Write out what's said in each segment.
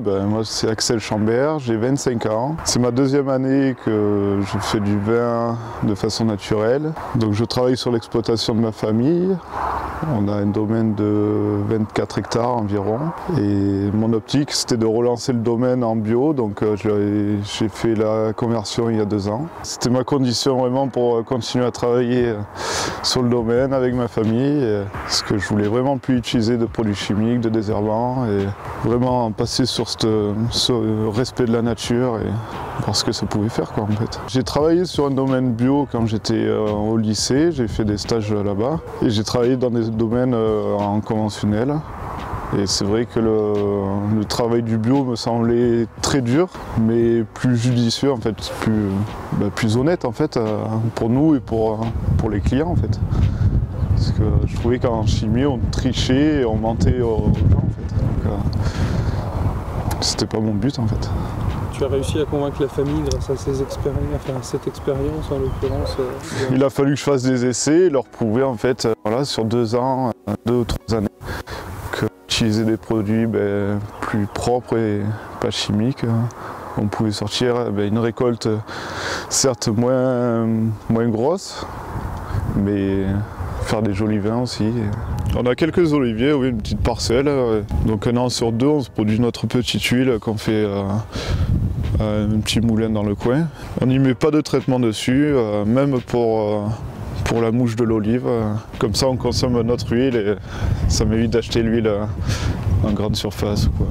Moi c'est Axel Chambert, j'ai 25 ans. C'est ma deuxième année que je fais du vin de façon naturelle. Donc je travaille sur l'exploitation de ma famille. On a un domaine de 24 hectares environ. Et mon optique c'était de relancer le domaine en bio. Donc j'ai fait la conversion il y a 2 ans. C'était ma condition vraiment pour continuer à travailler sur le domaine avec ma famille. Parce que je voulais vraiment plus utiliser de produits chimiques, de désherbants. Et vraiment passer sur ce respect de la nature et voir ce que ça pouvait faire en fait. J'ai travaillé sur un domaine bio quand j'étais au lycée, j'ai fait des stages là-bas et j'ai travaillé dans des domaines en conventionnel. Et c'est vrai que le travail du bio me semblait très dur, mais plus judicieux en fait, plus honnête en fait pour nous et pour les clients en fait. Parce que je trouvais qu'en chimie on trichait et on mentait aux gens en fait. Donc, c'était pas mon but en fait. Tu as réussi à convaincre la famille grâce à cette expérience en l'occurrence Il a fallu que je fasse des essais et leur prouver en fait, sur 2 ans, 2 ou 3 années, que utiliser des produits plus propres et pas chimiques, on pouvait sortir une récolte certes moins grosse, mais faire des jolis vins aussi. On a quelques oliviers, oui, une petite parcelle. Donc 1 an sur 2, on se produit notre petite huile qu'on fait un petit moulin dans le coin. On n'y met pas de traitement dessus, même pour la mouche de l'olive. Comme ça, on consomme notre huile et ça m'évite d'acheter l'huile en grande surface, quoi.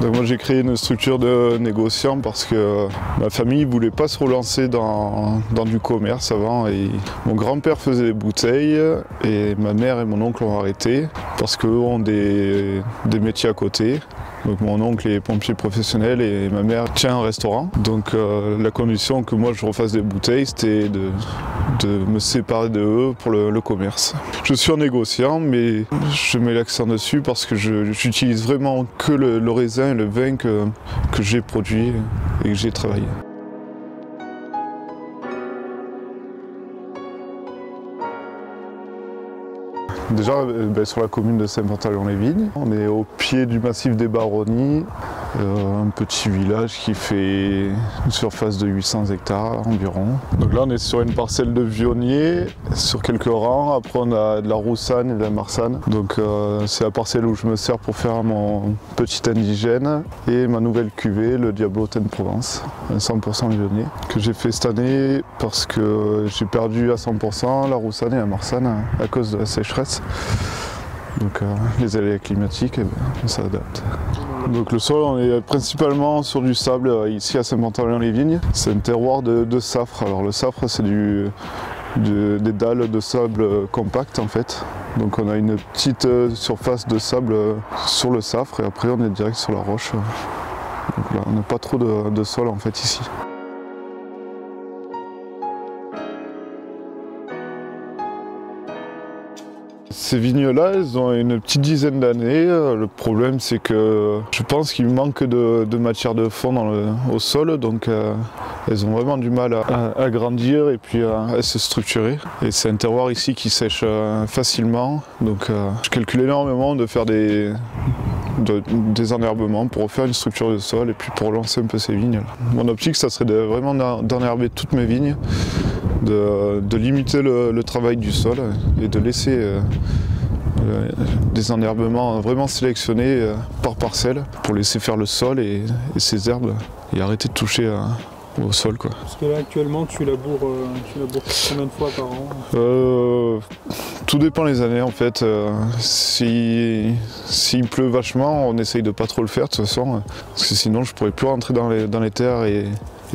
Donc moi j'ai créé une structure de négociant parce que ma famille ne voulait pas se relancer dans du commerce avant. Et mon grand-père faisait des bouteilles et ma mère et mon oncle ont arrêté parce qu'eux ont des métiers à côté. Donc mon oncle est pompier professionnel et ma mère tient un restaurant. Donc la condition que moi je refasse des bouteilles, c'était de me séparer de eux pour le commerce. Je suis un négociant, mais je mets l'accent dessus parce que j'utilise vraiment que le raisin et le vin que j'ai produit et que j'ai travaillé. Déjà sur la commune de Saint-Pantalon-les-Vignes, on est au pied du massif des Baronnies, un petit village qui fait une surface de 800 hectares environ. Donc là on est sur une parcelle de vionniers, sur quelques rangs, après on a de la roussanne et de la marsanne. Donc c'est la parcelle où je me sers pour faire mon petit indigène et ma nouvelle cuvée, le Diablotin de Provence, un 100% vionnier, que j'ai fait cette année parce que j'ai perdu à 100% la roussanne et la marsanne à cause de la sécheresse. Donc les aléas climatiques, on s'adapte. Donc le sol, on est principalement sur du sable ici à Saint-Pantalon-les-Vignes. C'est un terroir de safre. Alors le safre, c'est des dalles de sable compact en fait. Donc on a une petite surface de sable sur le safre et après on est direct sur la roche. Donc là, on n'a pas trop de sol en fait ici. Ces vignes-là, elles ont une petite dizaine d'années. Le problème, c'est que je pense qu'il manque de matière de fond au sol, donc elles ont vraiment du mal à grandir et puis à se structurer. Et c'est un terroir ici qui sèche facilement, donc je calcule énormément de faire des enherbements pour refaire une structure de sol et puis pour relancer un peu ces vignes. Mon optique, ça serait vraiment d'enherber toutes mes vignes, de limiter le travail du sol et de laisser des enherbements vraiment sélectionnés par parcelle pour laisser faire le sol et ces herbes et arrêter de toucher au sol, quoi. Parce que là actuellement tu laboures combien de fois par an? Tout dépend les années en fait. S'il pleut vachement, on essaye de pas trop le faire de toute façon, parce que sinon je pourrais plus rentrer dans les terres et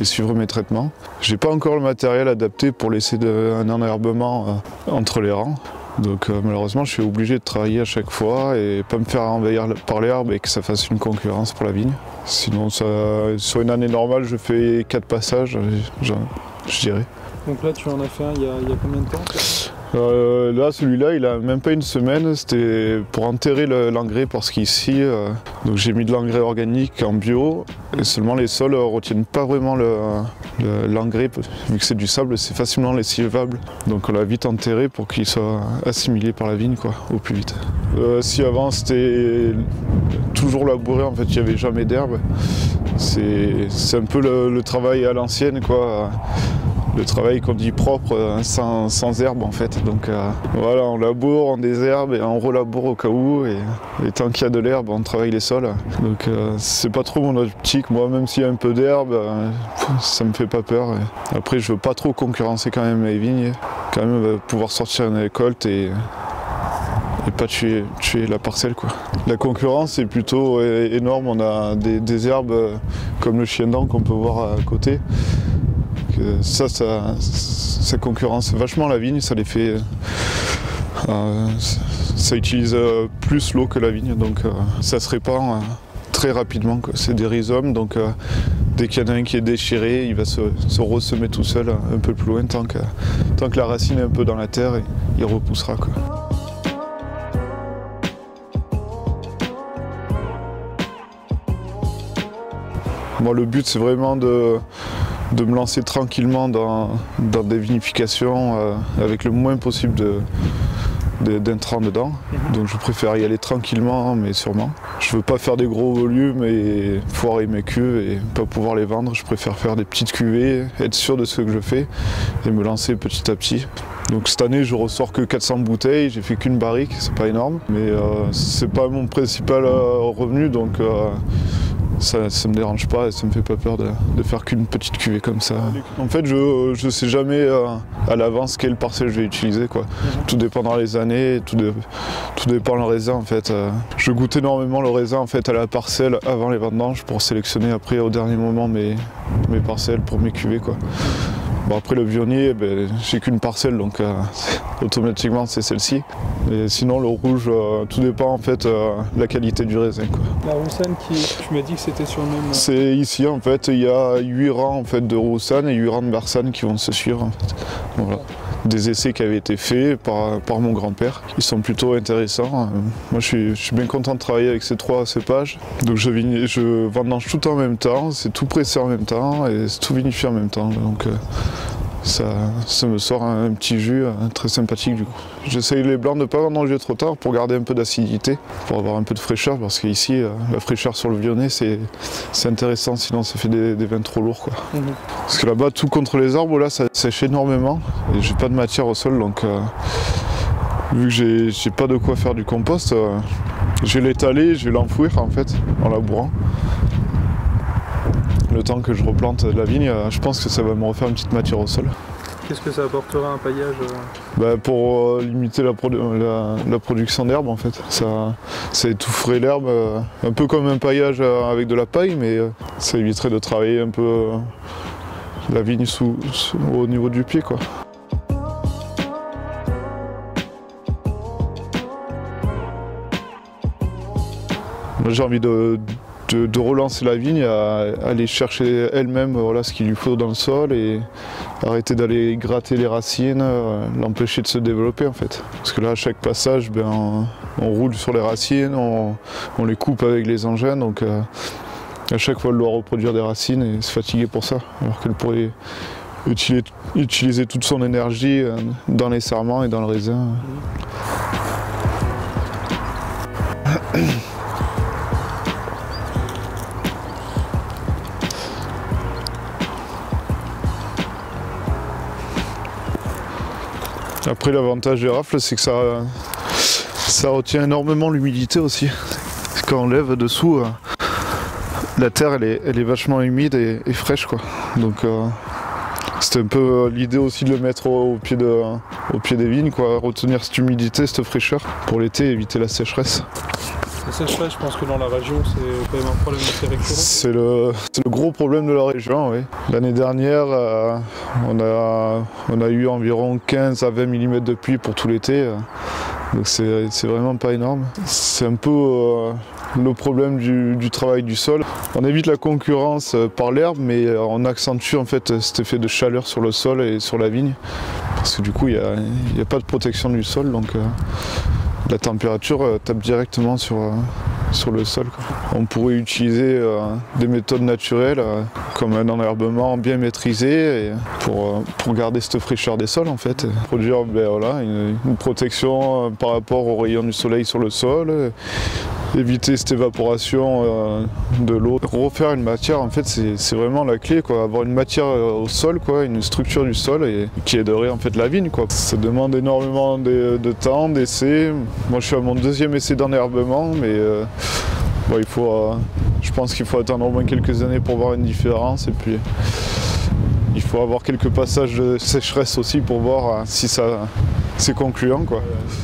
suivre mes traitements. J'ai pas encore le matériel adapté pour laisser un enherbement entre les rangs. Donc malheureusement je suis obligé de travailler à chaque fois et pas me faire envahir par l'herbe et que ça fasse une concurrence pour la vigne. Sinon sur une année normale je fais 4 passages, je dirais. Donc là tu en as fait un il y a combien de temps? Là, celui-là, il a même pas une semaine. C'était pour enterrer l'engrais parce qu'ici, donc j'ai mis de l'engrais organique en bio. Et seulement les sols retiennent pas vraiment l'engrais. Vu que c'est du sable, c'est facilement lessivable. Donc on l'a vite enterré pour qu'il soit assimilé par la vigne, quoi, au plus vite. Si avant c'était toujours labouré, en fait, il n'y avait jamais d'herbe. C'est un peu le travail à l'ancienne, quoi. Le travail qu'on dit propre, sans herbe en fait. Donc voilà, on laboure, on désherbe et on relaboure au cas où. Et tant qu'il y a de l'herbe, on travaille les sols. Donc c'est pas trop mon optique. Moi, même s'il y a un peu d'herbe, ça me fait pas peur. Et après, je veux pas trop concurrencer quand même les vignes. Quand même pouvoir sortir une récolte et pas tuer la parcelle, quoi. La concurrence est plutôt énorme. On a des herbes comme le chien-dent qu'on peut voir à côté. Ça concurrence vachement la vigne, ça les fait. Ça utilise plus l'eau que la vigne, donc ça se répand très rapidement. C'est des rhizomes, donc dès qu'il y en a un qui est déchiré, il va se ressemer tout seul un peu plus loin, tant que la racine est un peu dans la terre, il repoussera, quoi. Moi, le but, c'est vraiment de me lancer tranquillement dans des vinifications avec le moins possible d'intrants dedans. Donc je préfère y aller tranquillement mais sûrement. Je veux pas faire des gros volumes et foirer mes cuves et pas pouvoir les vendre. Je préfère faire des petites cuvées, être sûr de ce que je fais et me lancer petit à petit. Donc cette année je ressors que 400 bouteilles, j'ai fait qu'une barrique, c'est pas énorme. Mais c'est pas mon principal revenu, donc ça me dérange pas et ça me fait pas peur de faire qu'une petite cuvée comme ça. En fait, je sais jamais à l'avance quelle parcelle je vais utiliser, quoi. Tout dépendra les années, tout dépend le raisin, en fait. Je goûte énormément le raisin, en fait, à la parcelle avant les vendanges pour sélectionner après au dernier moment mes parcelles pour mes cuvées, quoi. Bon, après le vionnier, j'ai qu'une parcelle, donc automatiquement c'est celle-ci. Et sinon le rouge, tout dépend en fait de la qualité du raisin, quoi. La Roussanne, tu m'as dit que c'était sur le même... C'est ici en fait, il y a 8 rangs en fait, de Roussanne et 8 rangs de Marsanne qui vont se suivre, en fait. Voilà. Des essais qui avaient été faits par mon grand-père. Ils sont plutôt intéressants. Moi je suis bien content de travailler avec ces 3 cépages. Donc je vendange tout en même temps, c'est tout pressé en même temps et c'est tout vinifié en même temps. Donc ça me sort un petit jus très sympathique du coup. J'essaye les blancs de ne pas vendanger trop tard pour garder un peu d'acidité, pour avoir un peu de fraîcheur, parce qu'ici la fraîcheur sur le vionnet c'est intéressant, sinon ça fait des vins trop lourds, quoi. Parce que là-bas tout contre les arbres là ça sèche énormément et j'ai pas de matière au sol, donc vu que j'ai pas de quoi faire du compost, je vais l'étaler, je vais l'enfouir en fait en labourant. Le temps que je replante la vigne, je pense que ça va me refaire une petite matière au sol. Qu'est-ce que ça apportera un paillage pour limiter la production d'herbe, en fait. Ça étoufferait l'herbe, un peu comme un paillage avec de la paille, mais ça éviterait de travailler un peu la vigne au niveau du pied, quoi. Moi j'ai envie de relancer la vigne, à aller chercher elle-même ce qu'il lui faut dans le sol et arrêter d'aller gratter les racines, l'empêcher de se développer en fait. Parce que là à chaque passage on roule sur les racines, on les coupe avec les engins, donc à chaque fois elle doit reproduire des racines et se fatiguer pour ça, alors qu'elle pourrait utiliser toute son énergie dans les sarments et dans le raisin. Après l'avantage des rafles, c'est que ça retient énormément l'humidité aussi. Quand on lève dessous, la terre elle est vachement humide et fraîche, quoi. Donc c'était un peu l'idée aussi de le mettre au pied des vignes, quoi. Retenir cette humidité, cette fraîcheur pour l'été, éviter la sécheresse. La sécheresse, je pense que dans la région, c'est quand même un problème assez récurrent. C'est le gros problème de la région, oui. L'année dernière, on a eu environ 15 à 20 mm de pluie pour tout l'été. Donc c'est vraiment pas énorme. C'est un peu le problème du travail du sol. On évite la concurrence par l'herbe, mais on accentue en fait cet effet de chaleur sur le sol et sur la vigne. Parce que du coup, il n'y a pas de protection du sol, donc la température tape directement sur le sol, quoi. On pourrait utiliser des méthodes naturelles comme un enherbement bien maîtrisé pour garder cette fraîcheur des sols en fait. Produire voilà, une protection par rapport aux rayons du soleil sur le sol, éviter cette évaporation de l'eau. Refaire une matière en fait c'est vraiment la clé, quoi. Avoir une matière au sol, quoi, une structure du sol qui aiderait en fait la vigne, quoi. Ça demande énormément de temps, d'essais. Moi je suis à mon deuxième essai d'enherbement, mais bon, je pense qu'il faut attendre au moins quelques années pour voir une différence, et puis il faut avoir quelques passages de sécheresse aussi pour voir si c'est concluant, quoi.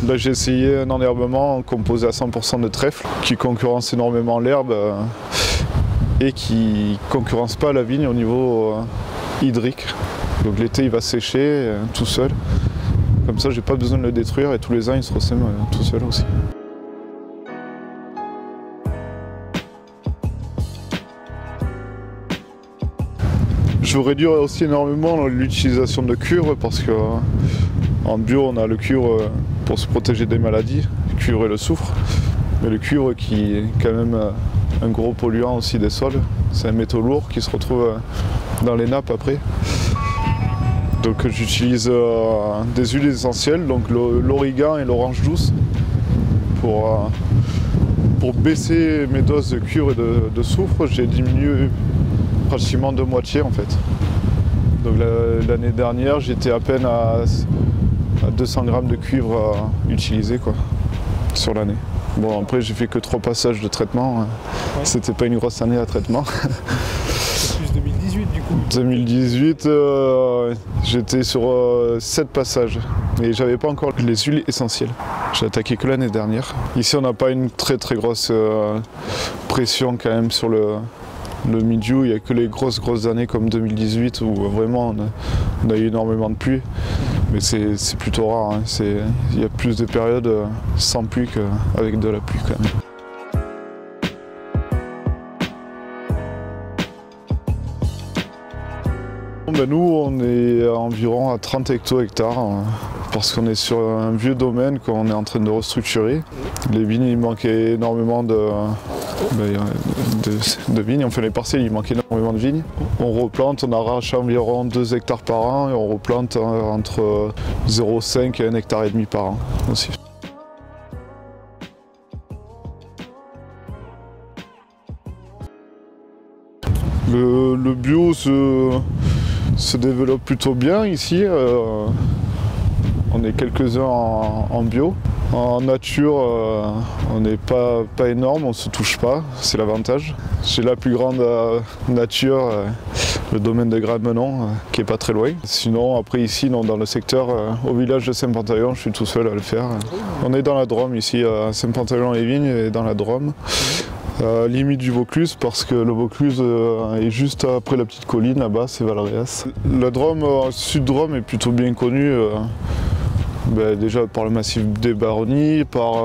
Là j'ai essayé un enherbement composé à 100% de trèfle qui concurrence énormément l'herbe et qui concurrence pas la vigne au niveau hydrique. Donc l'été il va sécher tout seul. Comme ça j'ai pas besoin de le détruire et tous les ans il se ressème tout seul aussi. Je veux réduire aussi énormément l'utilisation de cuivre parce qu'en bio on a le cuivre pour se protéger des maladies, le cuivre et le soufre, mais le cuivre qui est quand même un gros polluant aussi des sols, c'est un métaux lourd qui se retrouve dans les nappes après. Donc j'utilise des huiles essentielles, donc l'origan et l'orange douce pour baisser mes doses de cuivre et de soufre. J'ai diminué pratiquement de moitié en fait. Donc l'année dernière j'étais à peine à 200 grammes de cuivre utilisé, quoi, sur l'année. Bon après j'ai fait que 3 passages de traitement, ouais. C'était pas une grosse année à traitement. C'est plus 2018 du coup. 2018 j'étais sur 7 passages et j'avais pas encore les huiles essentielles. J'ai attaqué que l'année dernière. Ici on n'a pas une très grosse pression quand même sur le milieu, il n'y a que les grosses années comme 2018 où vraiment on a eu énormément de pluie. Mais c'est plutôt rare, hein. Il y a plus de périodes sans pluie qu'avec de la pluie quand même. Ben nous on est environ à 30 hectares parce qu'on est sur un vieux domaine qu'on est en train de restructurer. Les vignes, il manquait énormément de vignes, enfin les parcelles il manquait énormément de vignes. On replante, on arrache environ 2 hectares par an et on replante entre 0,5 et 1,5 hectare par an aussi. Le bio se développe plutôt bien ici. On est quelques-uns en bio. En nature, on n'est pas énorme, on ne se touche pas, c'est l'avantage. J'ai la plus grande nature, le domaine de Gramenon, qui n'est pas très loin. Sinon, après ici, dans le secteur, au village de Saint-Pantaléon, je suis tout seul à le faire. On est dans la Drôme ici, à Saint-Pantaléon-les-Vignes et dans la Drôme. Limite du Vaucluse parce que le Vaucluse est juste après la petite colline là-bas, c'est Valréas. La Drôme, Sud-Drôme est plutôt bien connue. Déjà par le massif des Baronnies, par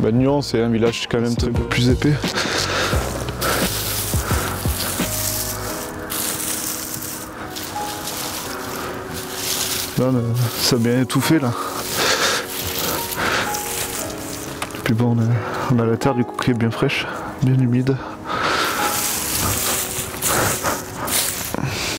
Nyon, c'est un village quand même très plus épais. Là, ça a bien étouffé là. Puis bon, on a la terre du coup qui est bien fraîche, bien humide.